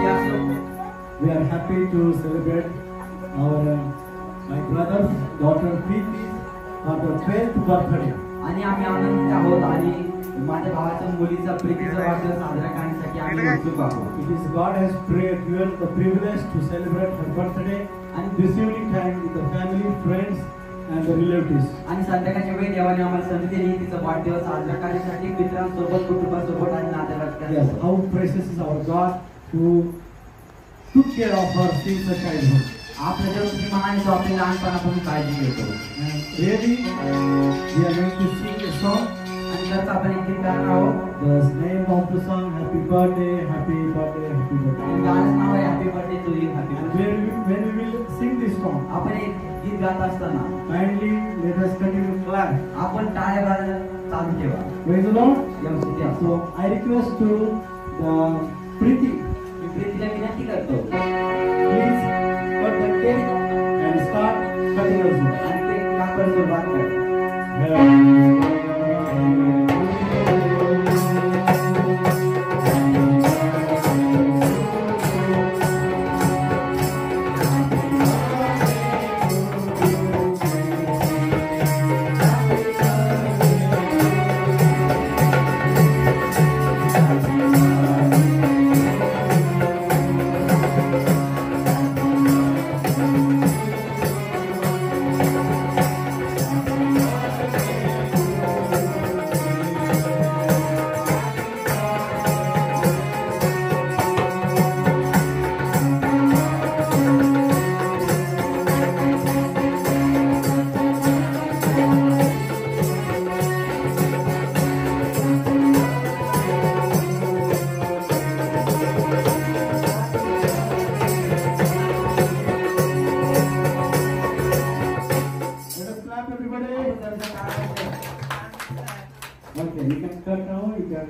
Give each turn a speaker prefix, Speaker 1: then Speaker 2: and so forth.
Speaker 1: किती असो.
Speaker 2: We are happy to celebrate our my brother's daughter Preeti for the 12th birthday.
Speaker 1: आणि आम्ही आनंदित आहोत आणि माझ्या भावाच्या मुलीचा प्रीतीचा वाढदिवस साजरा करण्यासाठी आम्ही उत्सुक आहोत.
Speaker 2: It is God has given the privilege to celebrate her birthday and this evening time with the family, friends and the relatives.
Speaker 1: आणि संध्याकाळच्या वेळी देवाने आम्हाला संधी दिली तिचा वाढदिवस साजरा करण्यासाठी मित्रांसोबत कुटुंबासोबत आणि नातेवाईकांसोबत.
Speaker 2: Yes, how precious is our God who took care of her since her childhood.
Speaker 1: आपल्या देवाची महान आहे, आपली लहानपणापासून काळजी घेतो.
Speaker 2: And really, we are going to sing a song.
Speaker 1: आणि जर आपण एक गीत गाणार आहोत.
Speaker 2: The name of the song, Happy Birthday, Happy Birthday, Happy Birthday.
Speaker 1: गाण्याचं नाव आहे happy birthday to you. Happy
Speaker 2: And when we will sing this song,
Speaker 1: आपण एक गीत गात असताना
Speaker 2: kindly let us continue to clap.
Speaker 1: आपण टाळ्या वाजवायला चालू ठेवा.
Speaker 2: Praise the Lord.
Speaker 1: व्यवस्थित असो.
Speaker 2: So I request to the Preeti,
Speaker 1: मी प्रीतीला विनंती करतो
Speaker 2: please cut the cake and start cutting also.
Speaker 1: आणि ते कापड सुरुवात कर.
Speaker 2: Okay, you can cut now, you can